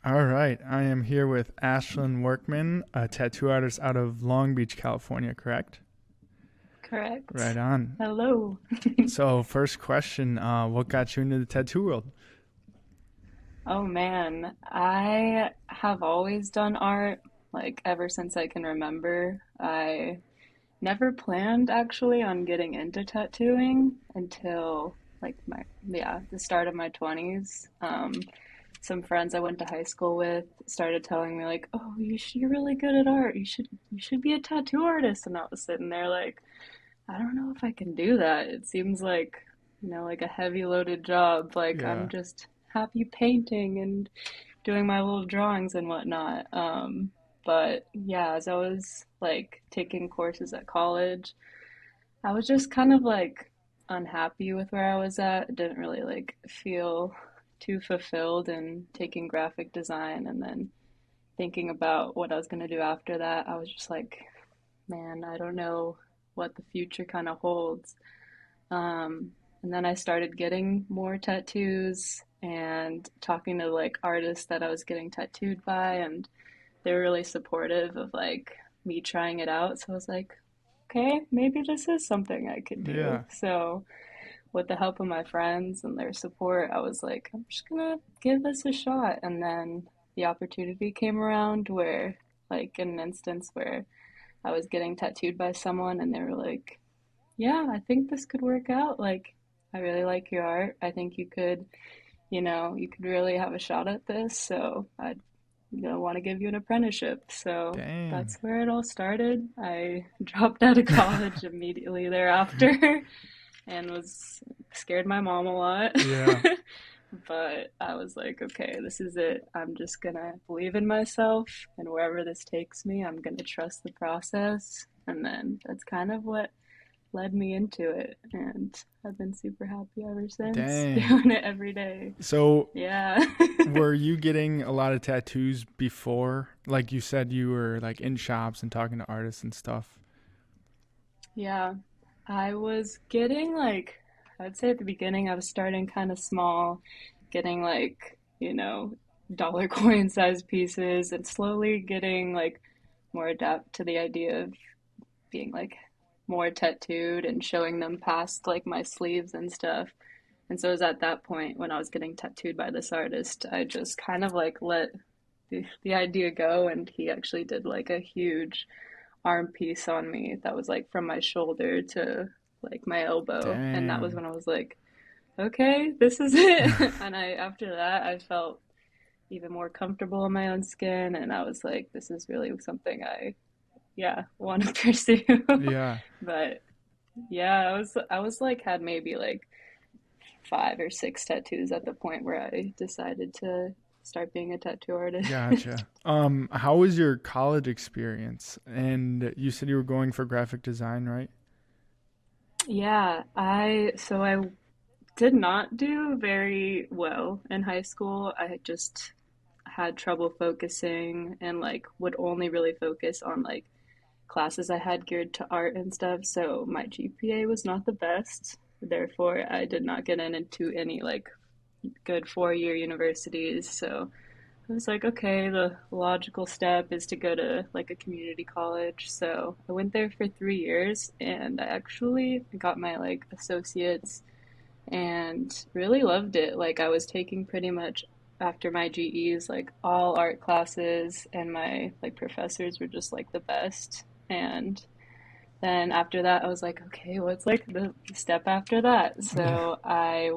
All right. I am here with Ashlyn Workman, a tattoo artist out of Long Beach, California, correct? Right Correct. on. Hello. So, first question, what got you into the tattoo world? Oh man, I have always done art, like ever since I can remember. I never planned actually on getting into tattooing until the start of my 20s. Some friends I went to high school with started telling me like, "Oh, you're really good at art. You should be a tattoo artist." And I was sitting there like, I don't know if I can do that. It seems like, like a heavy loaded job. Like I'm Yeah. just happy painting and doing my little drawings and whatnot. But yeah, as I was like taking courses at college, I was just kind of like unhappy with where I was at. Didn't really like feel too fulfilled in taking graphic design and then thinking about what I was going to do after that. I was just like, man, I don't know what the future kind of holds. And then I started getting more tattoos and talking to like artists that I was getting tattooed by, and they were really supportive of like me trying it out. So I was like, okay, maybe this is something I could do. Yeah. So, with the help of my friends and their support, I was like, I'm just gonna give this a shot. And then the opportunity came around where, like, in an instance where I was getting tattooed by someone, and they were like, yeah, I think this could work out. Like, I really like your art. I think you could really have a shot at this. So I, want to give you an apprenticeship. So Dang. that's where it all started. I dropped out of college immediately thereafter and was scared my mom a lot. Yeah. But I was like, okay, this is it. I'm just gonna believe in myself, and wherever this takes me, I'm gonna trust the process. And then that's kind of what led me into it, and I've been super happy ever since Dang. doing it every day. So, Yeah. were you getting a lot of tattoos before? Like you said, you were like in shops and talking to artists and stuff. Yeah. I was getting like, I'd say at the beginning, I was starting kind of small, getting like, dollar coin size pieces, and slowly getting like more adapt to the idea of being like more tattooed and showing them past like my sleeves and stuff. And so it was at that point when I was getting tattooed by this artist, I just kind of like let the idea go, and he actually did like a huge arm piece on me that was like from my shoulder to like my elbow. And that was Dang. when I was like, okay, this is it. And after that, I felt even more comfortable in my own skin. And I was like, this is really something yeah, want to pursue. Yeah. But yeah, I was like, had maybe like 5 or 6 tattoos at the point where I decided to start being a tattoo artist. Gotcha. How was your college experience? And you said you were going for graphic design, right? Yeah, I did not do very well in high school. I just had trouble focusing and like would only really focus on like classes I had geared to art and stuff. So my GPA was not the best. Therefore, I did not get into any like good 4-year universities. So I was like, okay, the logical step is to go to like a community college. So I went there for 3 years, and I actually got my like associates and really loved it. Like I was taking pretty much after my GEs like all art classes, and my like professors were just like the best. And then after that I was like, okay, what's like the step after that? Yeah. So I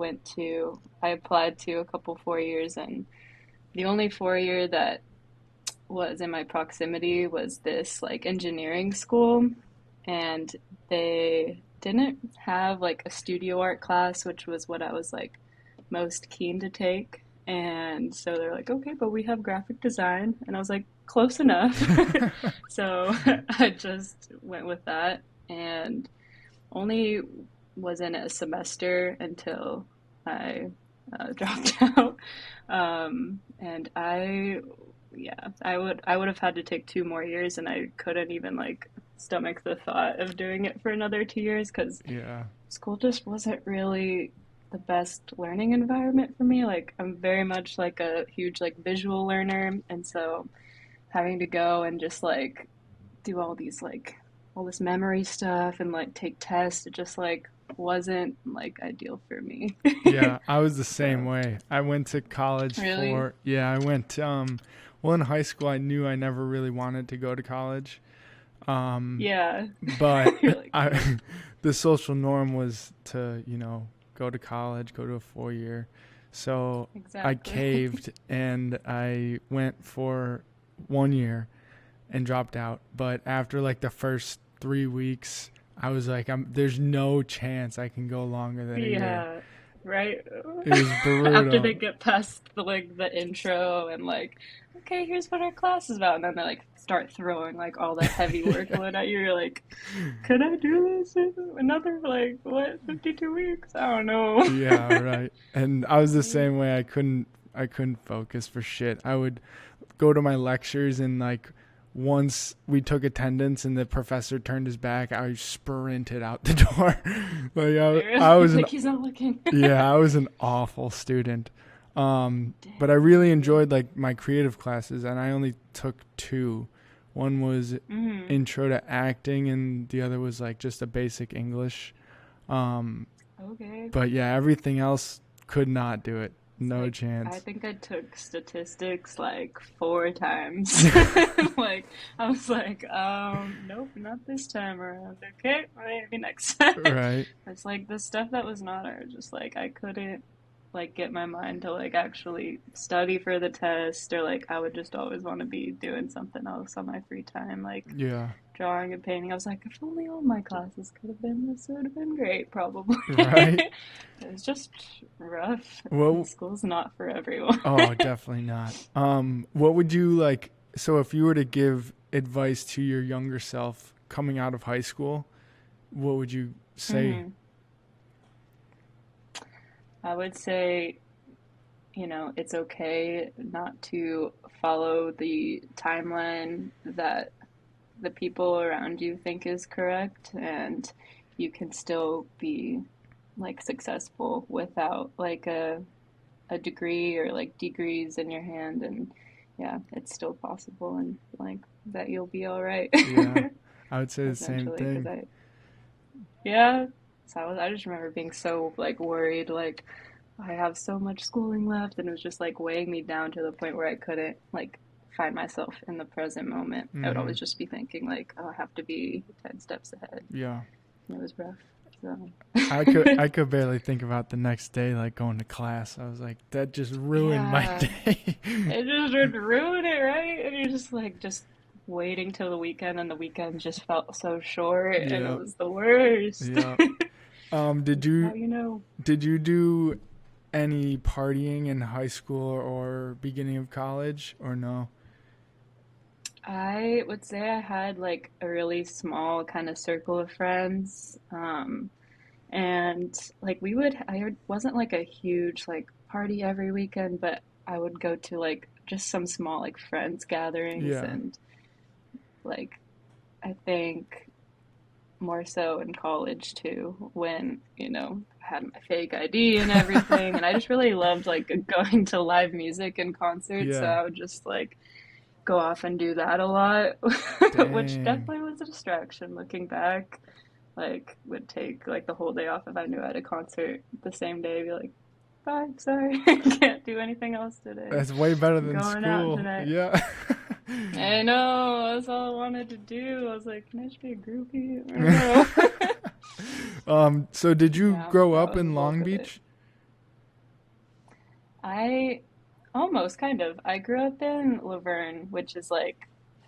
applied to a couple 4 years, and the only 4 year that was in my proximity was this like engineering school, and they didn't have like a studio art class, which was what I was like most keen to take. And so they're like, okay, but we have graphic design. And I was like, close enough. So I just went with that, and only was in a semester until I dropped out. And yeah, I would have had to take 2 more years, and I couldn't even like stomach the thought of doing it for another 2 years because Yeah. school just wasn't really. the best learning environment for me. Like I'm very much like a huge like visual learner, and so having to go and just like do all these like all this memory stuff and like take tests, it just like wasn't like ideal for me. Yeah, I was the same So, way. I went to college really? for, yeah, I went, well, in high school, I knew I never really wanted to go to college. Um, Yeah. but You're like, nope. the social norm was to, go to college, go to a 4 year. So I Exactly. caved and I went for 1 year and dropped out. But after like the first 3 weeks, I was like, there's no chance I can go longer than a year. Yeah, right. It was After they brutal. get past the like the intro and like, okay, here's what our class is about, and then they like start throwing like all the heavy Yeah. workload at you. You're like, could I do this in another like what 52 weeks? I don't know. Yeah, right. And I was the same way. I couldn't focus for shit. I would go to my lectures and like once we took attendance and the professor turned his back, I sprinted out the door. Like I Really? was an Like he's not looking. yeah, I was an awful student. But I Dang. really enjoyed like my creative classes and I only took two. One was Mm, intro to acting and the other was like just a basic English. Um, okay. But yeah, everything else could not do it. It's No like I chance. think I took statistics like 4 times. Like I was like, nope, not this time around. Okay, maybe next time. Right. It's like the stuff that was not art, just like I couldn't like get my mind to like actually study for the test, or like I would just always want to be doing something else on my free time, like Yeah. drawing and painting. I was like, if only all my classes could have been this, it would have been great, probably. Right. It was just rough. Well, School's not for everyone. oh, definitely not. What would you like? So, if you were to give advice to your younger self coming out of high school, what would you say? Hmm. I would say, it's okay not to follow the timeline that the people around you think is correct, and you can still be like successful without like a degree or like degrees in your hand, and yeah, it's still possible, and like that you'll be all right. Yeah, I would say the same Essentially, because thing. yeah, so I just remember being so like worried, like I have so much schooling left, and it was just like weighing me down to the point where I couldn't like find myself in the present moment. I would Mm-hmm. always just be thinking like, oh, I have to be 10 steps ahead. Yeah. And it was rough. So I could barely think about the next day, like going to class. I was like, that just ruined my yeah, day. it just would ruin it, right? And you're just like just waiting till the weekend, and the weekend just felt so short, and it Yeah. was the worst. Yeah. Did Now you you know. did you do any partying in high school or beginning of college or no? I would say I had like a really small kind of circle of friends. And like wasn't like a huge like party every weekend, but I would go to like just some small like friends gatherings, Yeah. and like I think more so in college too, when, I had my fake ID and everything, and I just really loved like going to live music and concerts, so Yeah. I would just like go off and do that a lot, which Dang. definitely was a distraction looking back. Like, would take like the whole day off if I knew I had a concert the same day. Be like, bye, sorry, I can't do anything else today. That's way better I'm than going out school. tonight. Yeah. I know, that's all I wanted to do. I was like, can I just be a groupie? I don't know. So did you Yeah, grow that up was the in bulk Long of it. Beach? I almost kind of. I grew up in Laverne, which is like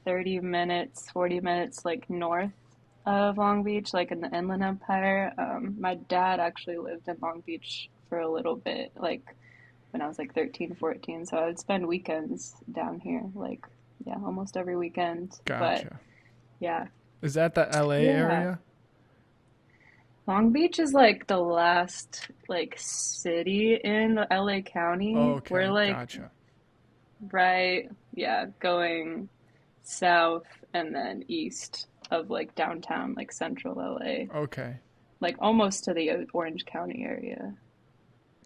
30 minutes, 40 minutes like north of Long Beach, like in the Inland Empire. My dad actually lived in Long Beach for a little bit, like when I was like 13, 14. So I would spend weekends down here, like, yeah, almost every weekend. But Gotcha. yeah, Is that the LA yeah. area? Long Beach is like the last like city in the LA County. We're Okay, like gotcha. right, yeah, going south and then east of like downtown, like central LA, Okay. like almost to the Orange County area.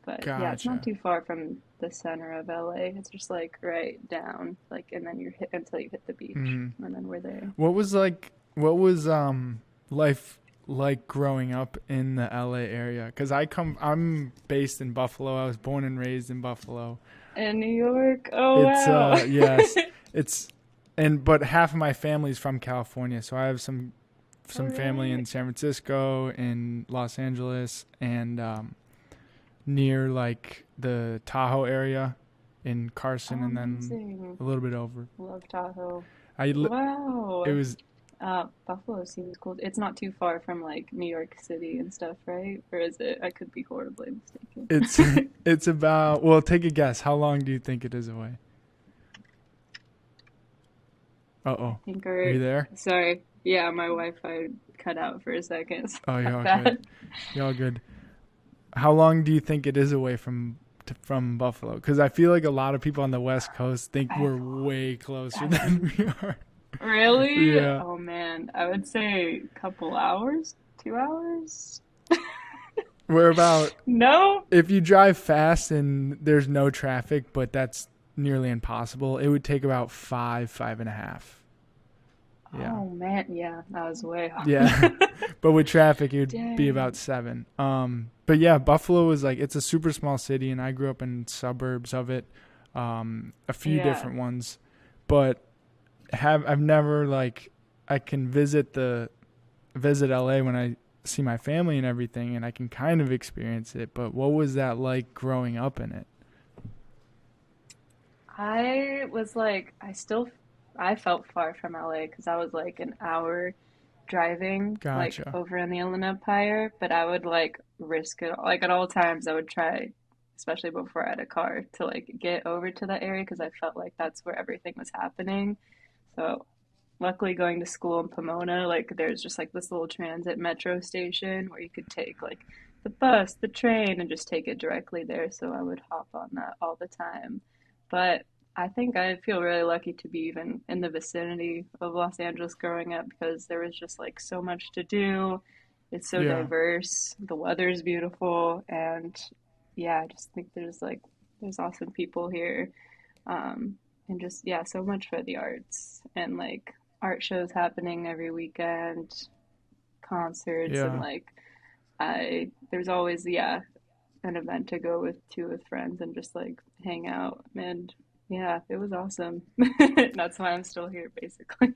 But yeah, it's not Gotcha. too far from the center of LA. It's just like right down, like, and then you're hit until you hit the beach, Hmm. and then we're there. What was life like growing up in the LA area? Cuz I'm based in Buffalo. I was born and raised in Buffalo. In New York, oh It's wow. yes. It's and but half of my family's from California, so I have All some family right. in San Francisco, in Los Angeles, and near like the Tahoe area in Carson, Oh, and then amazing. a little bit over. Love Tahoe. I li- it Wow. was Buffalo seems cool. It's not too far from like New York City and stuff, right? Or is it? I could be horribly mistaken. it's it's about, well, take a guess. How long do you think it is away? Uh I oh, think are we're, you there? sorry. Yeah, my Wi-Fi cut out for a second. Sorry Oh, you're about all good. that. You're all good. How long do you think it is away from Buffalo? Because I feel like a lot of people on the West Coast think I, we're way closer I've than we are. really? Yeah. Oh man, I would say a couple hours, 2 hours. We're about, No? if you drive fast and there's no traffic, but that's nearly impossible, it would take about five and a half. Yeah. Oh man, yeah, that was way off. Yeah. But with traffic, it would be about Dang. 7. But yeah, Buffalo is like, it's a super small city, and I grew up in suburbs of it, a few Yeah. different ones. But I've never like, I can visit LA when I see my family and everything, and I can kind of experience it. But what was that like growing up in it? I was like, I felt far from LA because I was like an hour driving like Gotcha. over in the Inland Empire, but I would like risk it like at all times. I would try, especially before I had a car, to like get over to that area because I felt like that's where everything was happening. So luckily going to school in Pomona, like there's just like this little transit metro station where you could take like the bus, the train, and just take it directly there. So I would hop on that all the time. But I think I feel really lucky to be even in the vicinity of Los Angeles growing up because there was just like so much to do. It's so Yeah. diverse. The weather is beautiful, and yeah, I just think there's awesome people here, and just yeah, so much for the arts and like art shows happening every weekend, concerts, and Yeah. like I there's always yeah an event to go with friends and just like hang out and yeah, it was awesome. That's why I'm still here basically.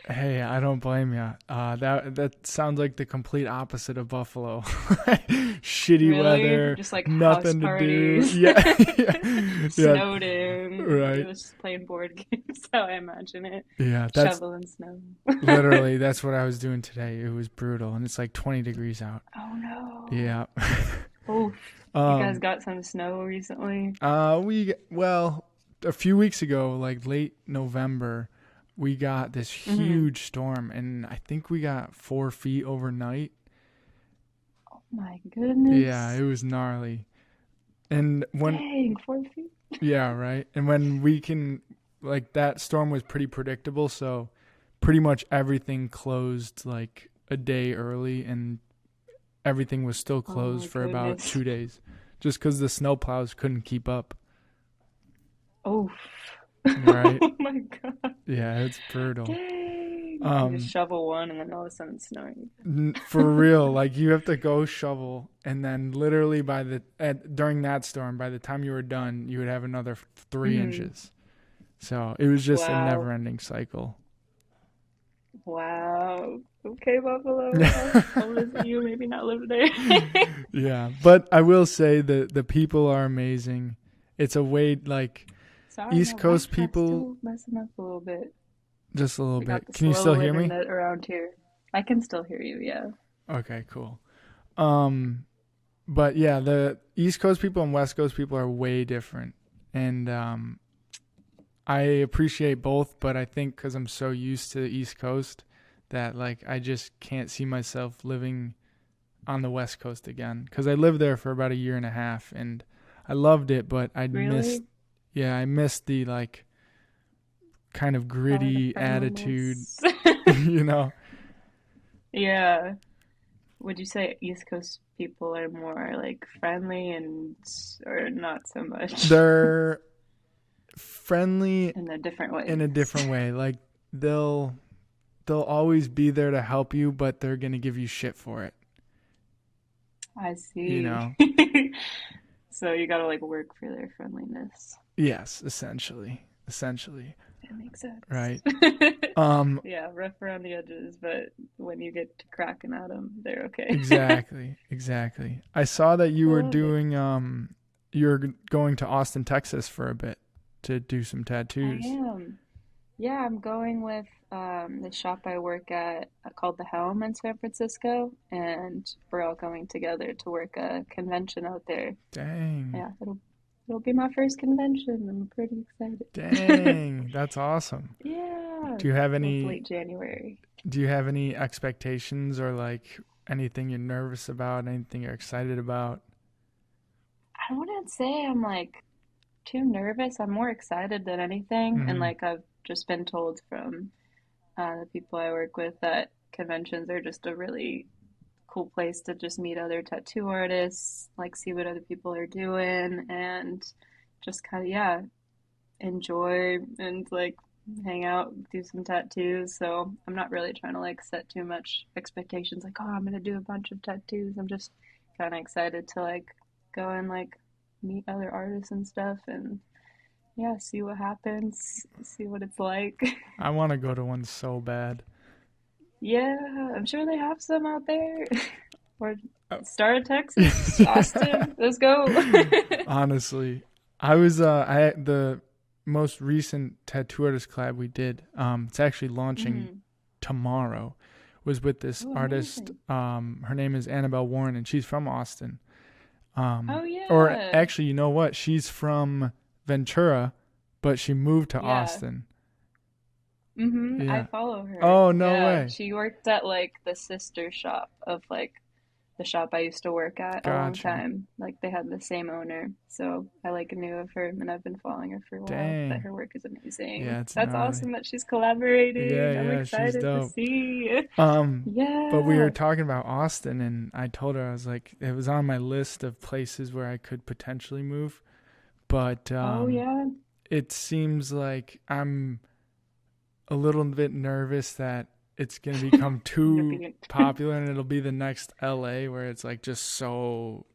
Hey, I don't blame you. That sounds like the complete opposite of Buffalo. Shitty Really? weather, Just like house nothing to do. parties, Yeah, yeah, yeah. snowed in, Right. just playing board games, how I imagine it. Yeah, that's Shoveling snow. literally that's what I was doing today. It was brutal, and it's like 20 degrees out. Oh no. Yeah. Oof. You guys um. got some snow recently? Well, a few weeks ago, like late November, we got this Mm-hmm. huge storm, and I think we got 4 feet overnight. Oh my Yeah, goodness. it was gnarly. And when, Dang, 4 feet? yeah, right. And when we can, like, that storm was pretty predictable, so pretty much everything closed like a day early, and everything was still Oh closed my for about goodness. 2 days, just because the snowplows couldn't keep up. Oof. Right? Oh my God. Yeah, it's brutal. Dang. You just Um, shovel one and then all of a sudden it's snowing. For real, like you have to go shovel, and then literally during that storm, by the time you were done, you would have another 3 inches. So it was just a Wow. never-ending cycle. Wow. Okay, Buffalo. I'll visit you, maybe not live there. Yeah, but I will say that the people are amazing. It's a way, like, Sorry, my East Coast Wi-Fi's people, still messing up a little bit. just a little We got bit. the Can you still slow hear me? internet around here. I can still hear you, yeah. Okay, cool. Um, but yeah, the East Coast people and West Coast people are way different, and I appreciate both, but I think because I'm so used to the East Coast that like I just can't see myself living on the West Coast again. Because I lived there for about a year and a half, and I loved it, but Really? I missed the like kind of Kind of gritty attitude, friendliness. you know. Yeah. would you say East Coast people are more like friendly and or not so much They're friendly in the different in a ways? different way. Like they'll they'll always be there to help you, but they're gonna give you shit for it. I You see. know? So you gotta like work for their friendliness. Yes, essentially. Essentially. That makes sense. Right. Um, Yeah, rough around the edges, but when you get to cracking at them, they're okay. exactly. Exactly. I saw that you I were love it. doing you're going to Austin, Texas for a bit to do some I tattoos. am. Yeah, I'm going with the shop I work at called The Helm in San Francisco, and we're all going together to work a convention out there. Dang. Yeah, it'll be my first convention. I'm pretty excited. Dang. That's awesome. Yeah, Do you have so it's any late January. do you have any expectations or like anything you're nervous about, anything you're excited about? I wouldn't say I'm like too nervous. I'm more excited than anything, and Mhm. like I've just been told from the people I work with that conventions are just a really cool place to just meet other tattoo artists, like see what other people are doing, and just kind of, yeah, enjoy and like hang out, do some tattoos. So I'm not really trying to like set too much expectations, like, oh, I'm gonna do a bunch of tattoos. I'm just kind of excited to like go and like meet other artists and stuff and yeah, see what happens, see what it's like. I want to go to one so bad. Yeah, I'm sure they have some out there. Or Uh, start of Texas, Austin, let's go. Honestly, I was I the most recent tattoo artist collab we did. It's actually launching Mhm. tomorrow. Was with this Oh, artist. amazing. Her name is Annabelle Warren, and she's from Austin. Oh, Or yeah. actually, you know what? She's from Ventura, but she moved to Yeah. Austin. I Yeah. follow her. Oh, no Yeah. way. She worked at like the sister shop of like the shop I used to work at a long Gotcha. time. Like they had the same owner. So I like knew of her and I've been following her for a while. But Dang. her work is amazing. Yeah, it's That's gnarly. awesome that she's Yeah, collaborating. I'm yeah, she's excited to dope. see. But we were Yeah. talking about Austin, and I told her I was like, it was on my list of places where I could potentially move, but Oh, yeah. it seems like I'm a little bit nervous that it's gonna become Gonna too be popular, and it'll be the next LA where it's like just so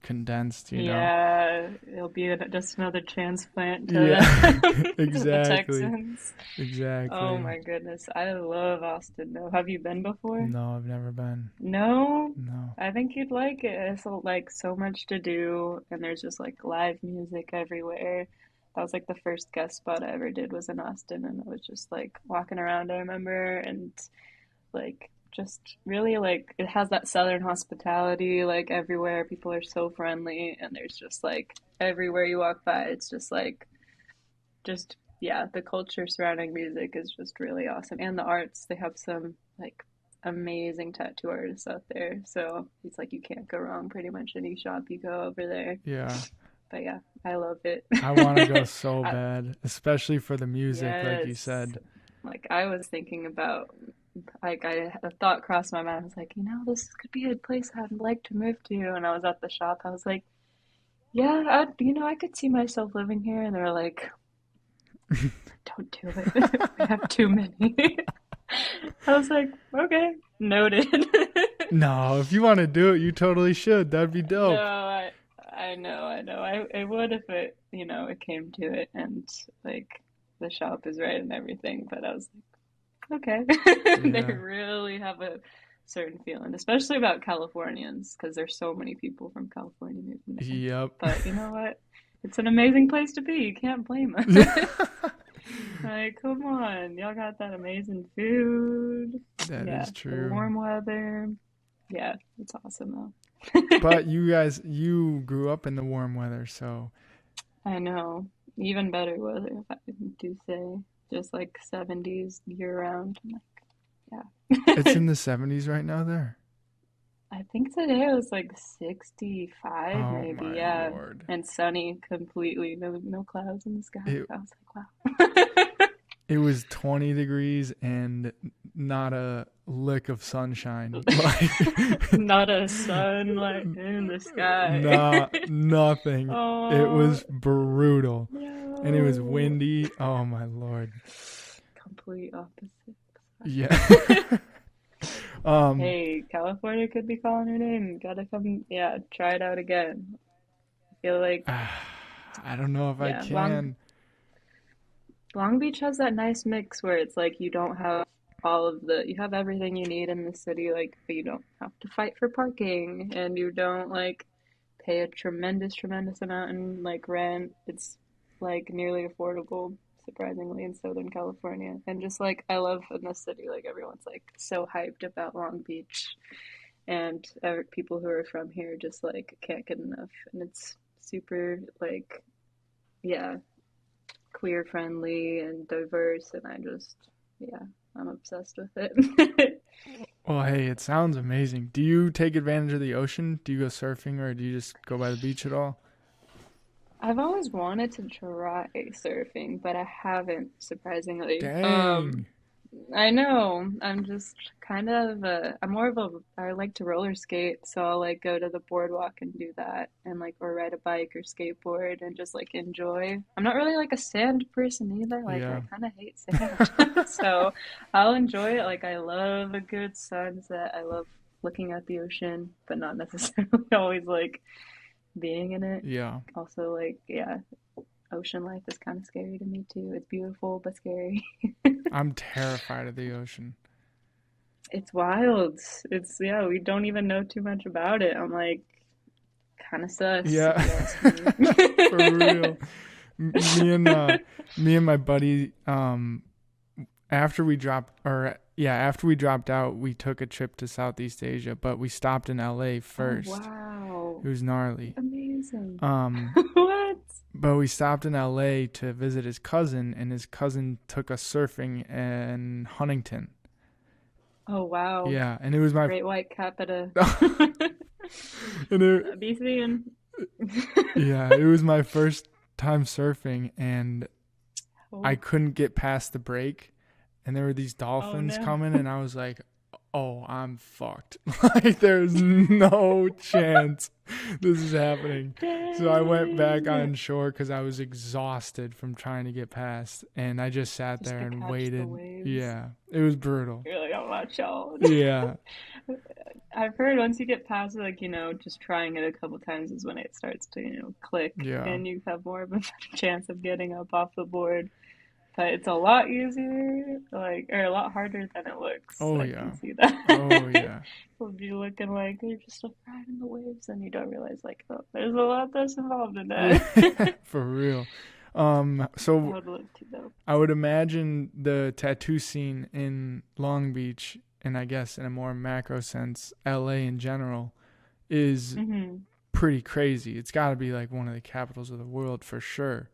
condensed, you know? Yeah, it'll be just another transplant to Yeah, to the exactly, Texans. Oh exactly. my goodness, I love Austin though. Have you been before? No, I've never been. No? No. I think you'd like it. It's like so much to do, and there's just like live music everywhere. That was like the first guest spot I ever did was in Austin, and it was just like walking around, I remember, and like just really like it has that southern hospitality like everywhere. People are so friendly, and there's just like everywhere you walk by, it's just like just yeah, the culture surrounding music is just really awesome. And the arts, they have some like amazing tattoo artists out there. So it's like you can't go wrong pretty much any shop you go over there. Yeah. But yeah, I love it. I want to go so bad, especially for the music, like you Yes. said. Like I was thinking about like a thought crossed my mind. I was like, this could be a place I'd like to move to. And I was at the shop. I was like, yeah, I could see myself living here. And they're like, don't do it. We have too many. I was like, okay, noted. No, if you want to do it, you totally should. That'd be No, dope. I know, I know. I would if it came to it and like the shop is right and everything, but I was like, okay. They Yeah. really have a certain feeling, especially about Californians, because there's so many people from California moving there. Yep. But you know what? It's an amazing place to be. You can't blame Yeah. us. Like, come on. Y'all got that amazing food. That Yeah, is the true. warm weather. Yeah, it's awesome though. But you grew up in the warm weather, so I know. Even better weather, if I do say. Just like 70s year round. I'm like, it's yeah. in the 70s right now there. I think today it was like 65 Oh maybe, my yeah. lord. And sunny completely. No clouds in the sky. It I was like, wow. it was 20 degrees and not a lick of sunshine. Like Not a sunlight in the sky. nothing. It Oh, was brutal. And it was no. windy. Oh my lord. Complete opposite. Yeah. um Hey, California could be calling your name. Gotta come, yeah, try it out again. I feel like, I don't know if I yeah, can. Long Beach has that nice mix where it's like you don't have you have everything you need in the city, like, but you don't have to fight for parking and you don't like pay a tremendous amount in like rent. It's like nearly affordable, surprisingly, in Southern California. And just like I love in this city, like everyone's like so hyped about Long Beach, and people who are from here just like can't get enough. And it's super like, yeah, queer friendly and diverse, and yeah, I'm obsessed with it. Well, hey, it sounds amazing. Do you take advantage of the ocean? Do you go surfing or do you just go by the beach at all? I've always wanted to try surfing, but I haven't, surprisingly. Dang. I know. I'm just kind of I'm more of I like to roller skate, so I'll like go to the boardwalk and do that and like or ride a bike or skateboard and just like enjoy. I'm not really like a sand person either. Like I Yeah. kind of hate sand. So I'll enjoy it. Like I love a good sunset. I love looking at the ocean, but not necessarily always like being in it. Yeah. Also like yeah, ocean life is kind of scary to me too. It's beautiful but scary. I'm terrified of the ocean. It's wild. It's yeah, we don't even know too much about it. I'm like kind of sus if Yeah. you ask me. For real. Me and me and my buddy after we dropped out, we took a trip to Southeast Asia, but we stopped in LA Oh first. wow. It was gnarly. Amazing. Um What? but we stopped in LA to visit his cousin, and his cousin took us surfing in Huntington. Oh wow. Yeah, and it was my Great White Capita. and it, BC and yeah, it was my first time surfing, and I oh, couldn't get past the break, and there were these oh dolphins no. coming, and I was like, "Oh, I'm fucked! Like, there's no chance this is happening." So I went back Dang. on shore because I was exhausted from trying to get past, and I just sat Just there to and catch the waited. waves. Yeah, it was brutal. You're like, oh, watch out. Yeah, I've heard once you get past it, like, just trying it a couple times is when it starts to, click yeah. and you have more of a chance of getting up off the board. But it's a lot easier, like, or a lot harder than it looks. Oh I yeah. can see Oh that. yeah. You'll be looking like you're just like riding the waves and you don't realize, like, oh, there's a lot that's involved in Yeah, that. for real. I So would love to, though. I would imagine the tattoo scene in Long Beach, and I guess in a more macro sense, LA in general, is Hmm. pretty crazy. It's got to be like one of the capitals of the world for sure.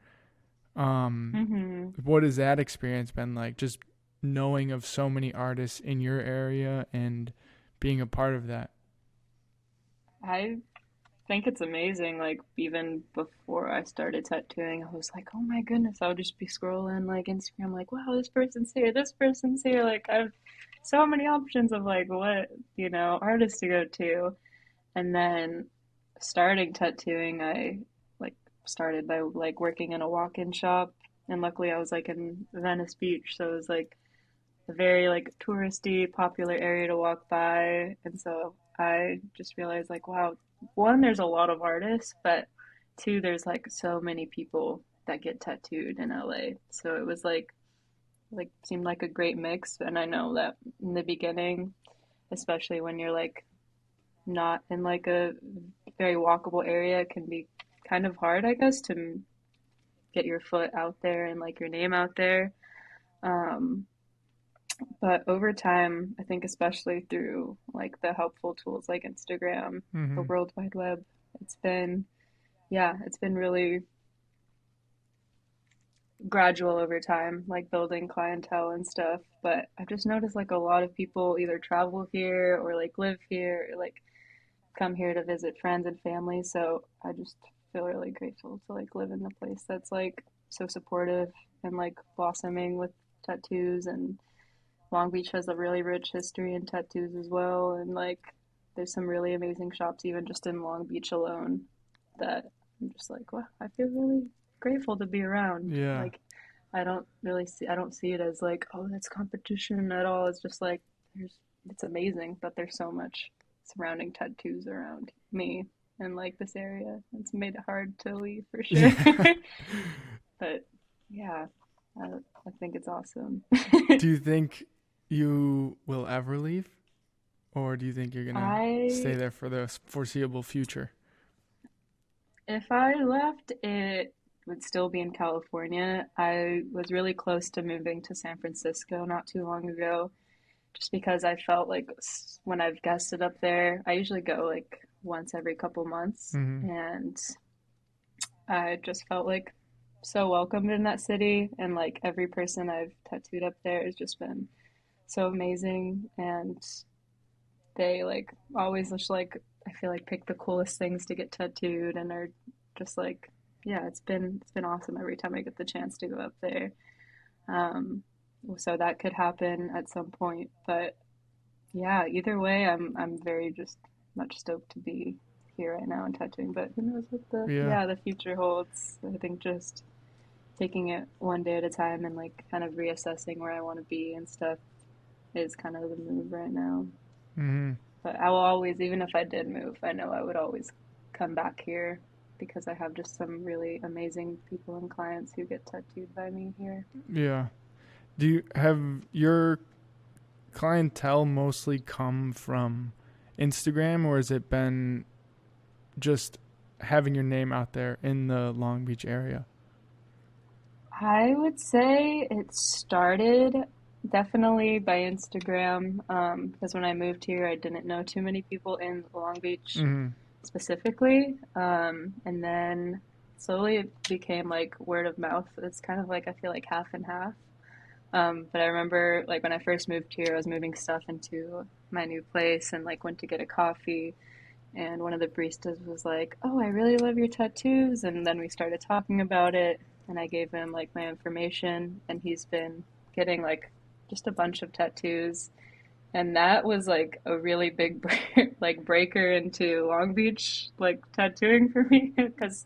Hmm. What has that experience been like? Just knowing of so many artists in your area and being a part of that. I think it's amazing. Like even before I started tattooing, I was like, oh my goodness, I would just be scrolling like Instagram, like, wow, this person's here. Like I've so many options of like what, artists to go to. And then starting tattooing, I like started by like working in a walk-in shop. And luckily I was like in Venice Beach, so it was like a very like touristy, popular area to walk by. And so I just realized like, wow, one, there's a lot of artists, but two, there's like so many people that get tattooed in LA. So it was like seemed like a great mix. And I know that in the beginning, especially when you're like not in like a very walkable area, it can be kind of hard, I guess, to get your foot out there and like your name out there. Um, But over time, I think especially through like the helpful tools like Instagram, the Mm-hmm. World Wide Web, it's been, yeah, it's been really gradual over time, like building clientele and stuff. But I've just noticed like a lot of people either travel here or like live here or like come here to visit friends and family. So I just feel really grateful to like live in a place that's like so supportive and like blossoming with tattoos and Long Beach has a really rich history in tattoos as well, and like there's some really amazing shops even just in Long Beach alone that I'm just like, wow, I feel really grateful to be around. Yeah. Like I don't see it as like, oh, that's competition at all. It's just like there's it's amazing that there's so much surrounding tattoos around me and like this area. It's made it hard to leave for sure. Yeah. But yeah, I, I think it's awesome. Do you think you will ever leave? Or do you think you're going to stay I there for the foreseeable future? If I left, it would still be in California. I was really close to moving to San Francisco not too long ago, just because I felt like when I've guested up there, I usually go like once every couple months, Hmm. and I just felt like so welcomed in that city, and like every person I've tattooed up there has just been so amazing, and they like always just like I feel like pick the coolest things to get tattooed and are just like yeah, it's been awesome every time I get the chance to go up there. Um, so that could happen at some point, but yeah, either way, I'm very just much stoked to be here right now and tattooing. But who knows what Yeah. the future holds? I think just taking it one day at a time and like kind of reassessing where I want to be and stuff is kind of the move right now. Hmm. But I will always, even if I did move, I know I would always come back here because I have just some really amazing people and clients who get tattooed by me here. Yeah. Do you have your clientele mostly come from Instagram, or has it been just having your name out there in the Long Beach area? I would say it started definitely by Instagram, because when I moved here, I didn't know too many people in Long Beach Hmm. specifically. And then slowly it became like word of mouth. It's kind of like I feel like half and half. But I remember like when I first moved here, I was moving stuff into my new place and like went to get a coffee. And one of the baristas was like, "Oh, I really love your tattoos." And then we started talking about it. And I gave him like my information. And he's been getting like just a bunch of tattoos. And that was like a really big like breaker into Long Beach like tattooing for me because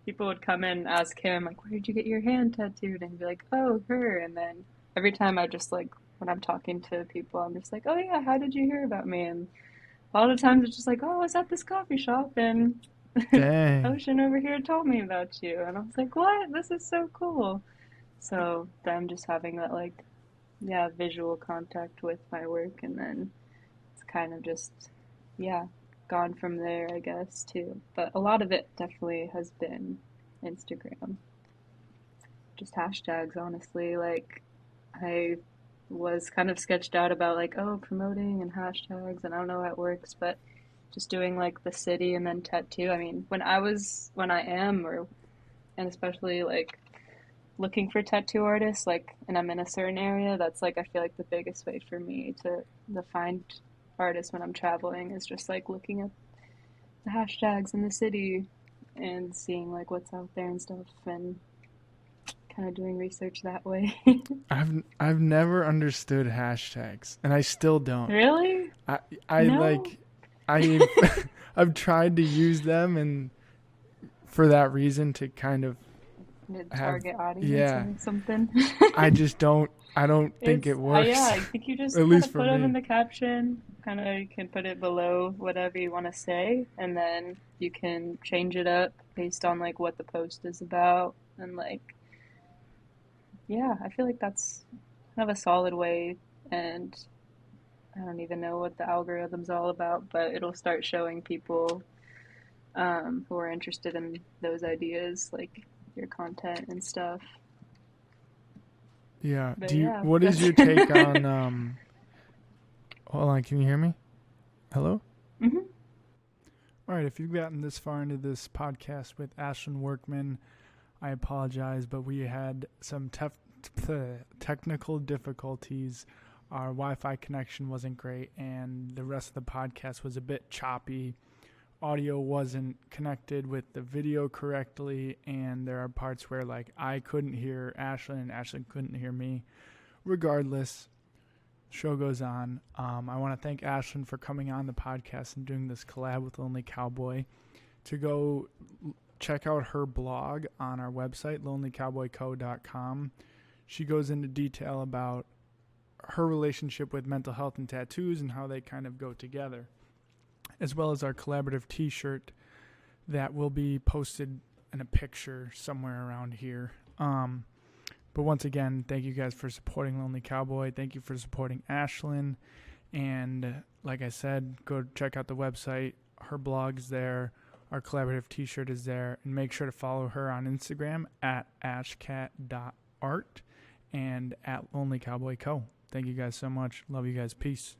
people would come in and ask him like, "Where did you get your hand tattooed?" And he'd be like, "Oh, her." And then every time I just like when I'm talking to people, I'm just like, "Oh yeah, how did you hear about me?" And a lot of times it's just like, "Oh, I was at this coffee shop and Dang. Ocean over here told me about you." And I was like, "What? This is so cool." So them just having that like yeah, visual contact with my work and then it's kind of just yeah, gone from there, I guess, too. But a lot of it definitely has been Instagram. Just hashtags, honestly. Like I was kind of sketched out about like, oh, promoting and hashtags and I don't know how it works, but just doing like the city and then tattoo. I mean, when I am or and especially like looking for tattoo artists, like, and I'm in a certain area, that's like, I feel like the biggest way for me to find artists when I'm traveling is just like looking at the hashtags in the city and seeing like what's out there and stuff and kind of doing research that way. I've never understood hashtags, and I still don't. Really? I I No? like I've I've tried to use them, and for that reason to kind of Mid have, target audience yeah, or something. I don't think it Yeah, works. I think you just At kind least of for put them in me. the caption. Kind of, you can put it below whatever you want to say, and then you can change it up based on like what the post is about. And like, yeah, I feel like that's kind of a solid way. And I don't even know what the algorithm's all about, but it'll start showing people who are interested in those ideas, like your content and stuff. Yeah. But yeah, What is that's your take on hold on, can you hear me? Hello? Mhm. All right, if you've gotten this far into this podcast with Ashlyn Workman, I apologize, but we had some technical difficulties. Our Wi-Fi connection wasn't great, and the rest of the podcast was a bit choppy. Audio wasn't connected with the video correctly, and there are parts where like I couldn't hear Ashlyn and Ashlyn couldn't hear me. Regardless, show goes on. I want to thank Ashlyn for coming on the podcast and doing this collab with Lonely Cowboy. To go check out her blog on our website, lonelycowboyco.com. She goes into detail about her relationship with mental health and tattoos and how they kind of go together, as well as our collaborative t-shirt that will be posted in a picture somewhere around here. But once again, thank you guys for supporting Lonely Cowboy. Thank you for supporting Ashlyn. And like I said, go check out the website. Her blog's there. Our collaborative t-shirt is there. And make sure to follow her on Instagram at ashcat.art and at Lonely Cowboy Co. Thank you guys so much. Love you guys. Peace.